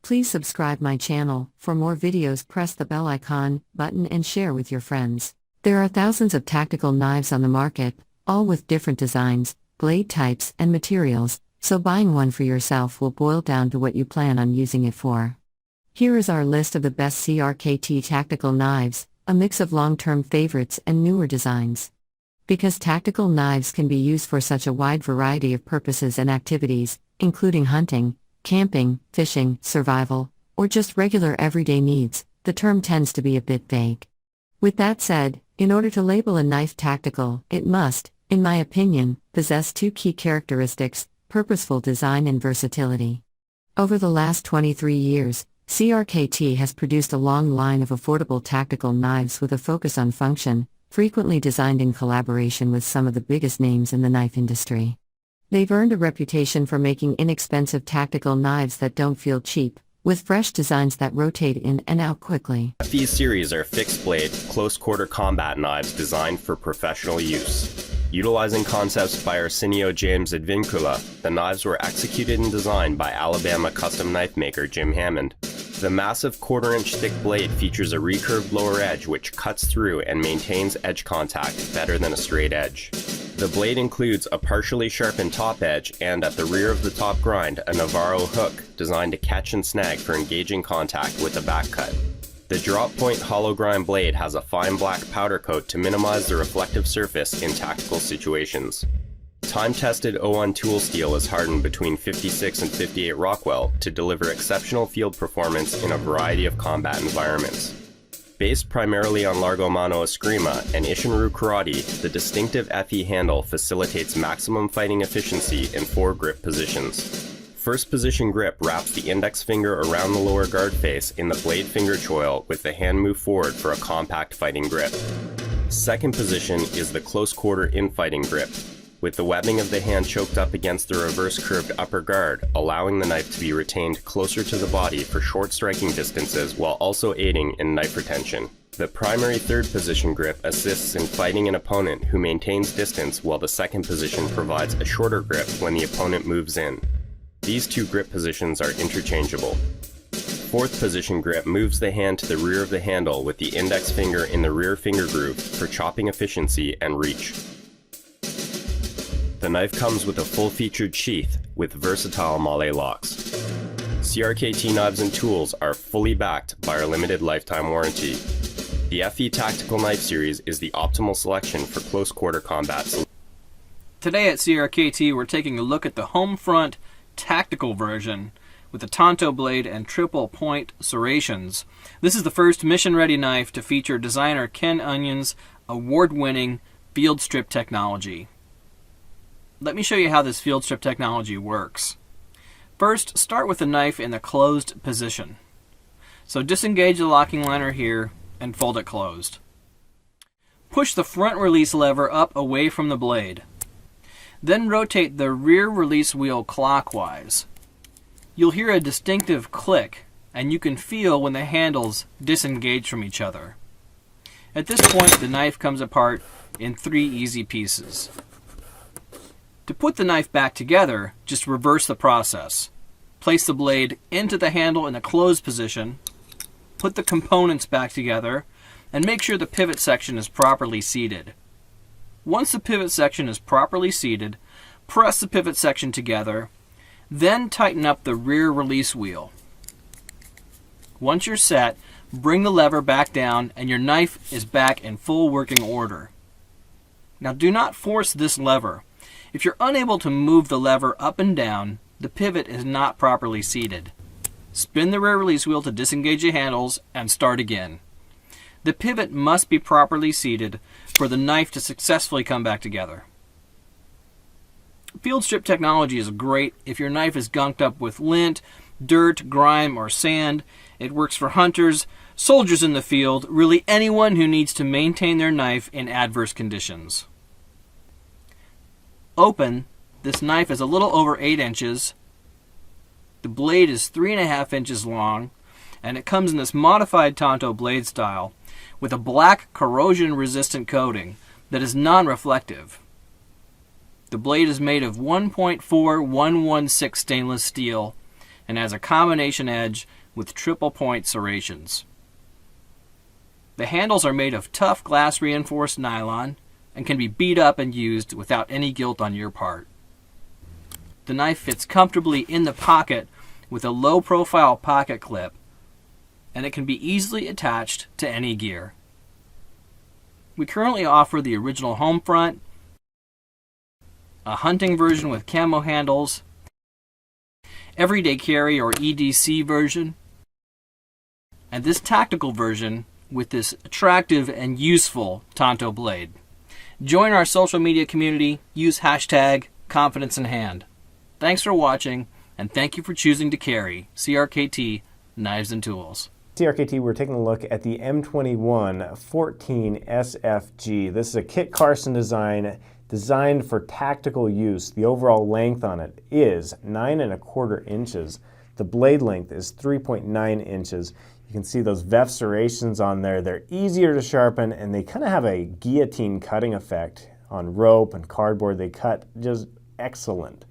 Please subscribe my channel. For more videos, press the bell icon button and share with your friends. There are thousands of tactical knives on the market, all with different designs, blade types, and materials, so buying one for yourself will boil down to what you plan on using it for. Here is our list of the best Crkt tactical knives, a mix of long-term favorites and newer designs. Because tactical knives can be used for such a wide variety of purposes and activities, including hunting, camping, fishing, survival, or just regular everyday needs, the term tends to be a bit vague. With that said, in order to label a knife tactical, it must, in my opinion, possess two key characteristics: purposeful design and versatility. Over the last 23 years, Crkt has produced a long line of affordable tactical knives with a focus on function, frequently designed in collaboration with some of the biggest names in the knife industry. They've earned a reputation for making inexpensive tactical knives that don't feel cheap, with fresh designs that rotate in and out quickly. These series are fixed-blade, close-quarter combat knives designed for professional use. Utilizing concepts by Arsenio James Advincula, the knives were executed and designed by Alabama custom knife maker Jim Hammond. The massive quarter-inch thick blade features a recurved lower edge which cuts through and maintains edge contact better than a straight edge. The blade includes a partially sharpened top edge and, at the rear of the top grind, a Navarro hook designed to catch and snag for engaging contact with the back cut. The drop-point hollow grind blade has a fine black powder coat to minimize the reflective surface in tactical situations. Time-tested O1 tool steel is hardened between 56 and 58 Rockwell to deliver exceptional field performance in a variety of combat environments. Based primarily on Largo Mano Eskrima and Ishinru Karate, the distinctive FE handle facilitates maximum fighting efficiency in 4 grip positions. First position grip wraps the index finger around the lower guard face in the blade finger choil with the hand moved forward for a compact fighting grip. Second position is the close quarter infighting grip, with the webbing of the hand choked up against the reverse curved upper guard, allowing the knife to be retained closer to the body for short striking distances while also aiding in knife retention. The primary third position grip assists in fighting an opponent who maintains distance, while the second position provides a shorter grip when the opponent moves in. These two grip positions are interchangeable. Fourth position grip moves the hand to the rear of the handle with the index finger in the rear finger groove for chopping efficiency and reach. The knife comes with a full-featured sheath with versatile male locks. Crkt knives and tools are fully backed by our limited lifetime warranty. The FE Tactical Knife Series is the optimal selection for close-quarter combat solutions. Today at Crkt, we're taking a look at the home front tactical version with the Tonto blade and triple point serrations. This is the first mission-ready knife to feature designer Ken Onion's award-winning field strip technology. Let me show you how this field strip technology works. First, start with the knife in the closed position. So disengage the locking liner here and fold it closed. Push the front release lever up away from the blade. Then rotate the rear release wheel clockwise. You'll hear a distinctive click, and you can feel when the handles disengage from each other. At this point, the knife comes apart in 3 easy pieces. To put the knife back together, just reverse the process. Place the blade into the handle in a closed position, put the components back together, and make sure the pivot section is properly seated. Once the pivot section is properly seated, press the pivot section together, then tighten up the rear release wheel. Once you're set, bring the lever back down and your knife is back in full working order. Now do not force this lever. If you're unable to move the lever up and down, the pivot is not properly seated. Spin the rear release wheel to disengage the handles and start again. The pivot must be properly seated for the knife to successfully come back together. Field strip technology is great if your knife is gunked up with lint, dirt, grime, or sand. It works for hunters, soldiers in the field, really anyone who needs to maintain their knife in adverse conditions. Open, this knife is a little over 8 inches. The blade is 3.5 inches long, and it comes in this modified Tonto blade style with a black corrosion-resistant coating that is non-reflective. The blade is made of 1.4116 stainless steel and has a combination edge with triple point serrations. The handles are made of tough glass reinforced nylon and can be beat up and used without any guilt on your part. The knife fits comfortably in the pocket with a low profile pocket clip, and it can be easily attached to any gear. We currently offer the original home front, a hunting version with camo handles, everyday carry or EDC version, and this tactical version with this attractive and useful Tonto blade. Join our social media community, use hashtag confidence in hand. Thanks for watching, and thank you for choosing to carry CRKT Knives and Tools. CRKT, we're taking a look at the M21 14 SFG. This is a Kit Carson design designed for tactical use. The overall length on it is 9¼ inches. The blade length is 3.9 inches. You can see those VEF serrations on there. They're easier to sharpen, and they kind of have a guillotine cutting effect on rope and cardboard. They cut just excellent.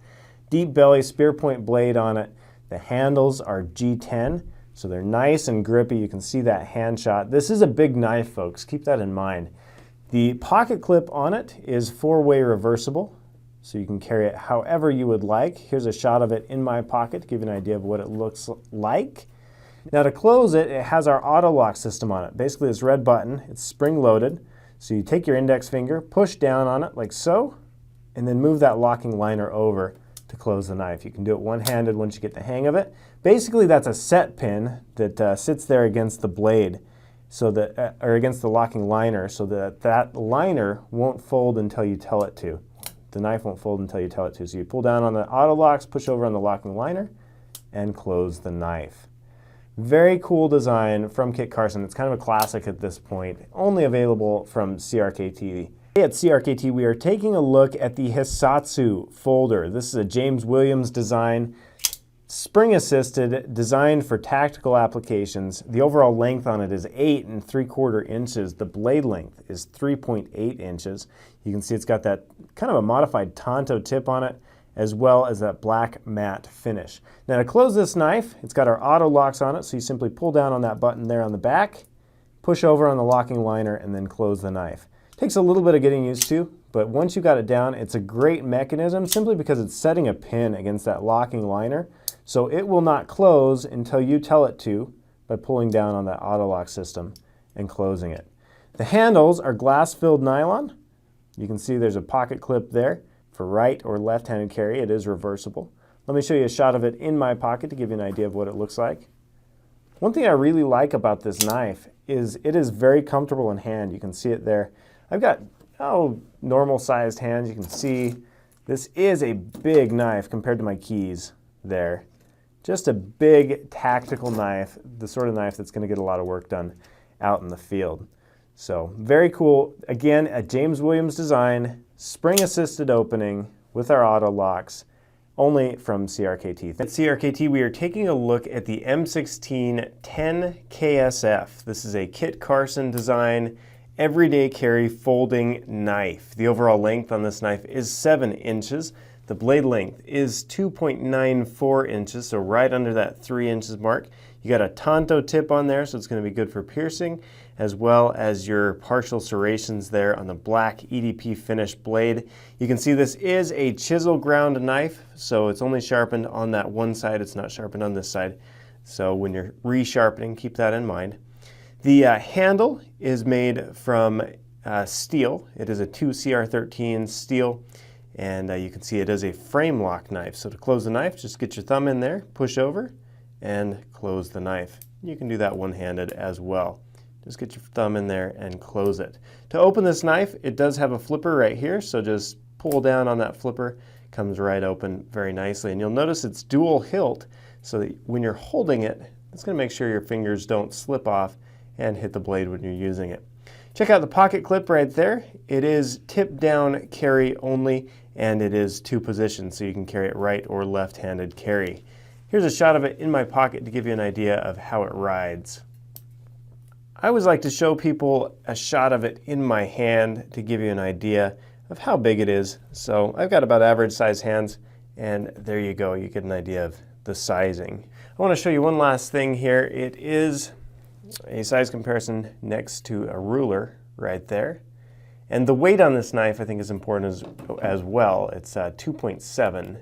Deep belly spear point blade on it. The handles are G10, so they're nice and grippy. You can see that hand shot. This is a big knife, folks. Keep that in mind. The pocket clip on it is 4-way reversible, so you can carry it however you would like. Here's a shot of it in my pocket to give you an idea of what it looks like. Now to close it, it has our auto lock system on it. Basically this red button, it's spring loaded. So you take your index finger, push down on it like so, and then move that locking liner over to close the knife. You can do it one-handed once you get the hang of it. Basically that's a set pin that sits there against the blade, so that, or against the locking liner, so that that liner won't fold until you tell it to. The knife won't fold until you tell it to. So you pull down on the auto locks, push over on the locking liner, and close the knife. Very cool design from Kit Carson. It's kind of a classic at this point, only available from CRKT. At CRKT, we are taking a look at the Hisatsu folder. This is a James Williams design, spring assisted, designed for tactical applications. The overall length on it is 8¾ inches. The blade length is 3.8 inches. You can see it's got that kind of a modified Tonto tip on it, as well as that black matte finish. Now to close this knife, it's got our auto locks on it, so you simply pull down on that button there on the back, push over on the locking liner, and then close the knife. Takes a little bit of getting used to, but once you got it down, it's a great mechanism simply because it's setting a pin against that locking liner, so it will not close until you tell it to by pulling down on that auto lock system and closing it. The handles are glass-filled nylon. You can see there's a pocket clip there. For right or left-handed carry, it is reversible. Let me show you a shot of it in my pocket to give you an idea of what it looks like. One thing I really like about this knife is it is very comfortable in hand. You can see it there. I've got normal-sized hands. You can see this is a big knife compared to my keys there. Just a big tactical knife, the sort of knife that's going to get a lot of work done out in the field. So very cool. Again, a James Williams design, spring-assisted opening with our auto locks, only from CRKT. At CRKT, we are taking a look at the M16 10KSF. This is a Kit Carson design, everyday carry folding knife. The overall length on this knife is 7 inches. The blade length is 2.94 inches, so right under that 3 inches mark. You got a Tonto tip on there, so it's going to be good for piercing, as well as your partial serrations there on the black EDP finished blade. You can see this is a chisel ground knife, so it's only sharpened on that one side. It's not sharpened on this side. So when you're resharpening, keep that in mind. The handle is made from steel. It is a 2CR13 steel, and you can see it is a frame lock knife. So to close the knife, just get your thumb in there, push over, and close the knife. You can do that one-handed as well. Just get your thumb in there and close it. To open this knife, it does have a flipper right here, so just pull down on that flipper, comes right open very nicely. And you'll notice it's dual hilt, so that when you're holding it, it's going to make sure your fingers don't slip off and hit the blade when you're using it. Check out the pocket clip right there. It is tip down carry only, and it is 2 positions, so you can carry it right or left-handed carry. Here's a shot of it in my pocket to give you an idea of how it rides. I always like to show people a shot of it in my hand to give you an idea of how big it is. So I've got about average size hands, and there you go. You get an idea of the sizing. I want to show you one last thing here. It is a size comparison next to a ruler right there. And the weight on this knife I think is important as well. It's 2.7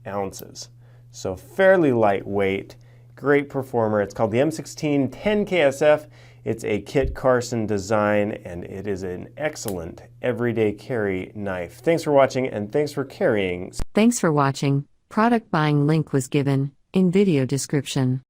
ounces. So fairly lightweight, great performer. It's called the M16 10KSF. It's a Kit Carson design, and it is an excellent everyday carry knife. Thanks for watching, and thanks for carrying. Thanks for watching. Product buying link was given in video description.